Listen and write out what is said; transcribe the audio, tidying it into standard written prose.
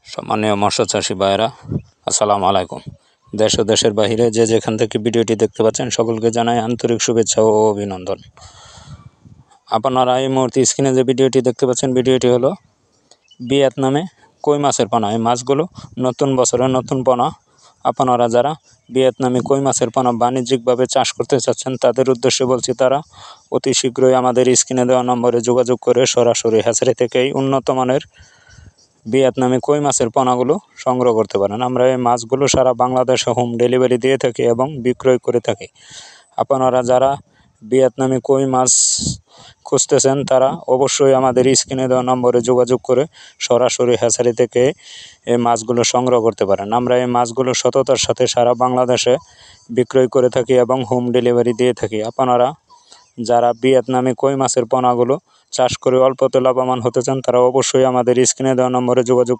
সম্মানীয় মৎস্য চাষী ভাইরা, আসসালামু আলাইকুম। দেশ ও দেশের বাহিরে যে যেখান থেকে ভিডিওটি দেখতে পাচ্ছেন সকলকে জানাই আন্তরিক শুভেচ্ছা ও অভিনন্দন। আপনারা এই মুহূর্তে স্ক্রিনে যে ভিডিওটি দেখতে পাচ্ছেন, ভিডিওটি হলো ভিয়েতনামে কই মাছের পোনা। এই মাছগুলো নতুন বছরের নতুন পোনা। আপনারা যারা ভিয়েতনামে কই মাছের পোনা বাণিজ্যিকভাবে চাষ করতে চাচ্ছেন তাদের উদ্দেশ্যে বলছি, তারা অতি শীঘ্রই আমাদের স্ক্রিনে দেওয়া নম্বরে যোগাযোগ করে সরাসরি হ্যাচারি থেকেই উন্নত মানের ভিয়েতনামে কই মাছের পোনাগুলো সংগ্রহ করতে পারেন। আমরা এই মাছগুলো সারা বাংলাদেশে হোম ডেলিভারি দিয়ে থাকি এবং বিক্রয় করে থাকি। আপনারা যারা ভিয়েতনামে কই মাছ খুঁজতেছেন তারা অবশ্যই আমাদের স্ক্রিনে দেওয়া নম্বরে যোগাযোগ করে সরাসরি হ্যাচারি থেকে এই মাছগুলো সংগ্রহ করতে পারেন। আমরা এই মাছগুলো সততার সাথে সারা বাংলাদেশে বিক্রয় করে থাকি এবং হোম ডেলিভারি দিয়ে থাকি। আপনারা যারা ভিয়েতনামে কই মাছের পোনাগুলো চাষ করে অল্পতে লাভবান হতে চান তারা অবশ্যই আমাদের স্ক্রিনে দেওয়া নম্বরে যোগাযোগ